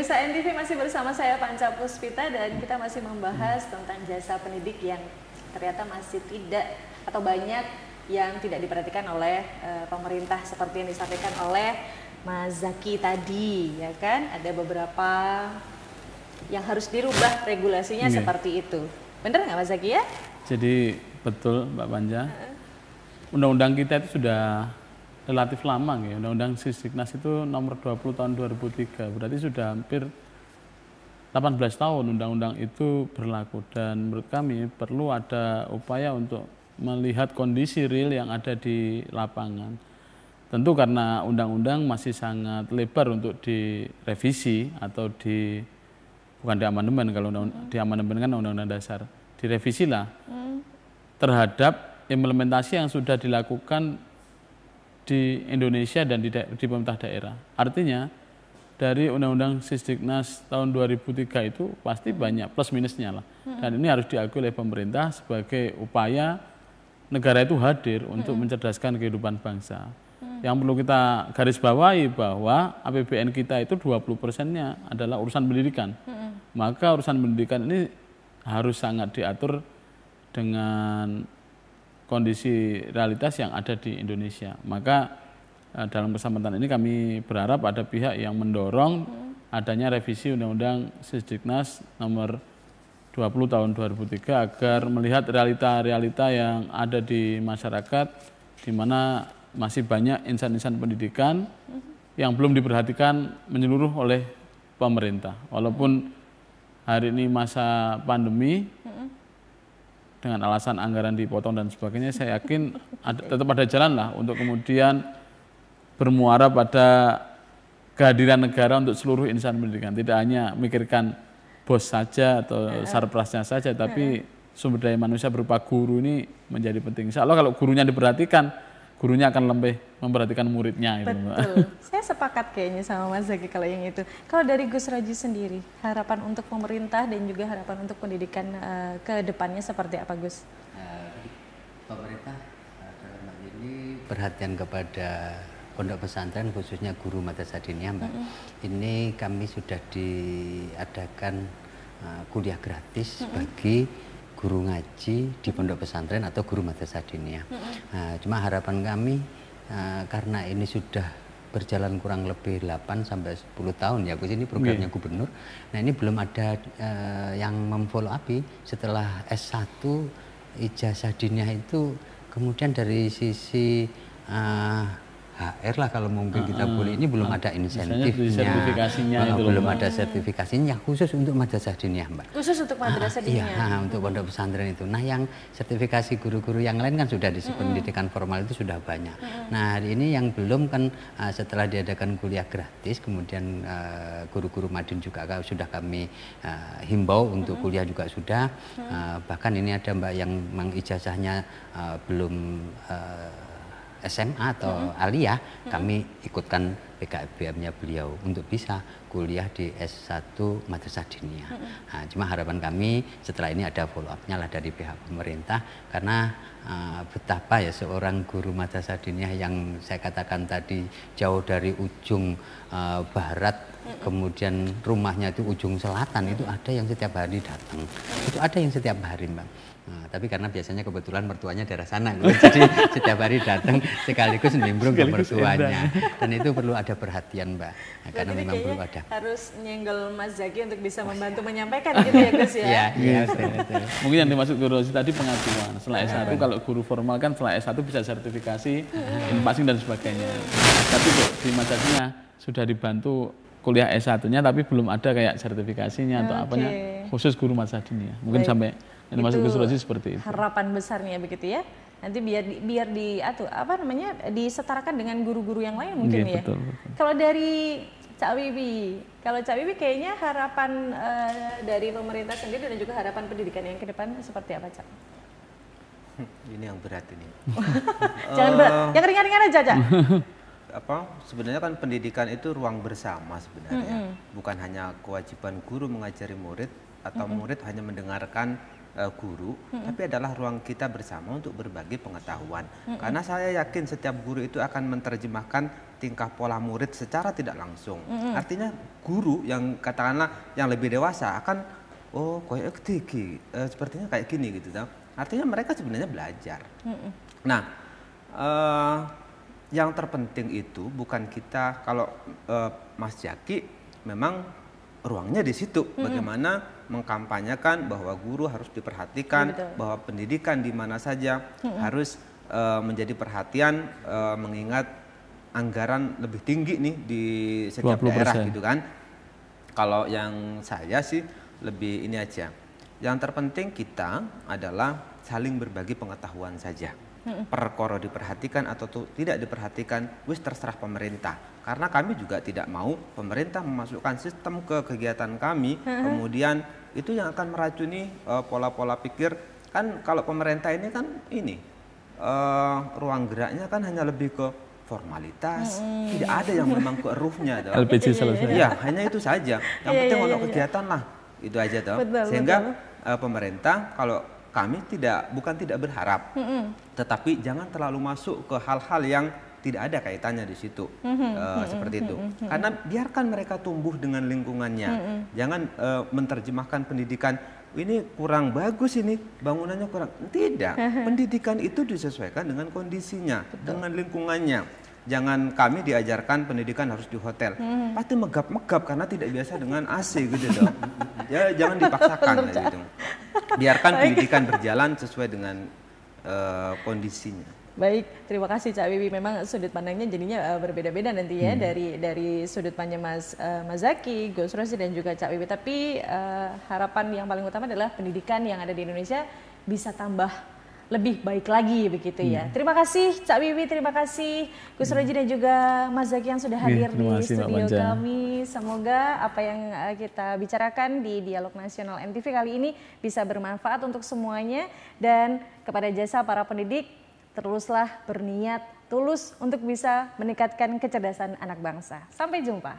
Pemirsa NTV masih bersama saya Panca Puspita dan kita masih membahas tentang jasa pendidik yang ternyata masih tidak atau banyak yang tidak diperhatikan oleh pemerintah seperti yang disampaikan oleh Mas Zaki tadi, ya kan? Ada beberapa yang harus dirubah regulasinya seperti itu. Bener nggak Mas Zaki ya? Jadi betul Mbak Panja. Undang-undang kita itu sudah relatif lama ya. Undang-undang Sisdiknas itu nomor 20 tahun 2003. Berarti sudah hampir 18 tahun undang-undang itu berlaku, dan menurut kami perlu ada upaya untuk melihat kondisi real yang ada di lapangan. Tentu karena undang-undang masih sangat lebar untuk direvisi atau bukan di amandemen, kalau di amandemen kan undang-undang dasar, direvisi lah terhadap implementasi yang sudah dilakukan di Indonesia dan di pemerintah daerah. Artinya dari Undang-Undang Sisdiknas tahun 2003 itu pasti banyak plus minusnya lah. Dan ini harus diakui oleh pemerintah sebagai upaya negara itu hadir untuk mencerdaskan kehidupan bangsa. Yang perlu kita garis bawahi bahwa APBN kita itu 20%-nya adalah urusan pendidikan. Maka urusan pendidikan ini harus sangat diatur dengan kondisi realitas yang ada di Indonesia. Maka dalam kesempatan ini kami berharap ada pihak yang mendorong adanya revisi Undang-Undang Sisdiknas nomor 20 tahun 2003 agar melihat realita-realita yang ada di masyarakat, di mana masih banyak insan-insan pendidikan yang belum diperhatikan menyeluruh oleh pemerintah. Walaupun hari ini masa pandemi, dengan alasan anggaran dipotong dan sebagainya, saya yakin tetap ada jalan lah untuk kemudian bermuara pada kehadiran negara untuk seluruh insan pendidikan. Tidak hanya memikirkan bos saja atau sarprasnya saja, tapi sumber daya manusia berupa guru ini menjadi penting. Insya Allah kalau gurunya diperhatikan, gurunya akan lebih memperhatikan muridnya. Betul. Saya sepakat kayaknya sama Mas Zaki kalau yang itu. Kalau dari Gus Raji sendiri, harapan untuk pemerintah dan juga harapan untuk pendidikan ke depannya seperti apa, Gus? Pemerintah dalam hal ini perhatian kepada pondok pesantren khususnya guru madrasah diniyah, Mbak. Ini kami sudah diadakan kuliah gratis bagi guru ngaji di pondok pesantren atau guru madrasah diniyah. Cuma harapan kami karena ini sudah berjalan kurang lebih 8 sampai 10 tahun ya, Gus, ini programnya gubernur. Nah, ini belum ada yang memfollow up setelah S1 ijazah diniyah itu, kemudian dari sisi HR lah kalau mungkin kita boleh, ini belum ada insentifnya, belum ada sertifikasinya khusus untuk madrasah diniyah, Mbak. Khusus untuk madrasah diniyah. Iya, untuk pondok pesantren itu. Nah, yang sertifikasi guru-guru yang lain kan sudah di pendidikan formal itu sudah banyak. Nah, hari ini yang belum kan setelah diadakan kuliah gratis, kemudian guru-guru Madin juga sudah kami himbau untuk kuliah juga sudah. Bahkan ini ada Mbak yang memang ijazahnya belum SMA atau aliyah, kami ikutkan PKBM-nya beliau untuk bisa kuliah di S1 madrasah diniyah. Nah, cuma harapan kami setelah ini ada follow up-nya lah dari pihak pemerintah, karena betapa ya seorang guru madrasah diniyah yang saya katakan tadi jauh dari ujung barat, kemudian rumahnya itu ujung selatan, itu ada yang setiap hari datang. Itu ada yang setiap hari, Mbak. Nah, tapi karena biasanya kebetulan mertuanya daerah sana, jadi setiap hari datang sekaligus nimbrung ke mertuanya, dan itu perlu ada perhatian, Mbak. Nah, karena memang perlu ada. Harus nyenggol Mas Zaki untuk bisa membantu menyampaikan gitu ya, Gus ya. Iya, betul. Mungkin yang dimaksud guru tadi pengaturan. Setelah S1 kalau guru formal kan setelah S1 bisa sertifikasi, passing dan sebagainya. Tapi kok di Madrasahnya sudah dibantu kuliah S1-nya tapi belum ada kayak sertifikasinya atau apanya khusus guru madrasah diniyah. Mungkin sampai ini masuk ke Sulawesi seperti itu. Harapan besarnya begitu ya. Nanti biar disetarakan dengan guru-guru yang lain mungkin ya. Betul. Kalau dari Cak Wiwi, kayaknya harapan dari pemerintah sendiri dan juga harapan pendidikan yang ke depan seperti apa, Cak? Ini yang berat ini. Jangan berat, yang ringan-ringan aja, Cak. Sebenarnya kan pendidikan itu ruang bersama sebenarnya. Bukan hanya kewajiban guru mengajari murid atau murid hanya mendengarkan guru, tapi adalah ruang kita bersama untuk berbagi pengetahuan. Karena saya yakin setiap guru itu akan menerjemahkan tingkah pola murid secara tidak langsung. Artinya guru yang katakanlah yang lebih dewasa akan kayak sepertinya kayak gini gitu. Artinya mereka sebenarnya belajar. Nah, yang terpenting itu bukan kita, kalau Mas Jaki memang ruangnya di situ, bagaimana mengkampanyekan bahwa guru harus diperhatikan, bahwa pendidikan di mana saja harus menjadi perhatian, mengingat anggaran lebih tinggi nih di setiap 20%. daerah gitu kan. Kalau yang saya sih lebih ini aja, yang terpenting kita adalah saling berbagi pengetahuan saja. Perkara diperhatikan atau tidak diperhatikan, wis terserah pemerintah. Karena kami juga tidak mau pemerintah memasukkan sistem ke kegiatan kami, kemudian itu yang akan meracuni pola-pola pikir. Kan kalau pemerintah ini kan ruang geraknya kan hanya lebih ke formalitas, tidak ada yang memang ke ruhnya. LPG selesai. Ya, hanya itu saja. Yang penting untuk kegiatan lah, itu aja toh. Sehingga pemerintah, kalau kami bukan tidak berharap, tetapi jangan terlalu masuk ke hal-hal yang tidak ada kaitannya di situ, seperti itu. Karena biarkan mereka tumbuh dengan lingkungannya. Jangan menerjemahkan pendidikan, ini kurang bagus, ini bangunannya kurang. Tidak, pendidikan itu disesuaikan dengan kondisinya, dengan lingkungannya. Jangan kami diajarkan pendidikan harus di hotel, pasti megap-megap karena tidak biasa dengan AC gitu dong. Ya jangan dipaksakan gitu. Biarkan pendidikan berjalan sesuai dengan kondisinya. Baik, terima kasih Cak Wiwi. Memang sudut pandangnya jadinya berbeda-beda nanti ya, dari sudut pandang Mas Zaki, Gus Rosi dan juga Cak Wiwi. Tapi harapan yang paling utama adalah pendidikan yang ada di Indonesia bisa tambah lebih baik lagi begitu ya. Terima kasih Cak Wiwi, terima kasih Gus Roji dan juga Mas Zaki yang sudah hadir di studio kami. Semoga apa yang kita bicarakan di Dialog Nasional MTV kali ini bisa bermanfaat untuk semuanya. Dan kepada jasa para pendidik, teruslah berniat tulus untuk bisa meningkatkan kecerdasan anak bangsa. Sampai jumpa.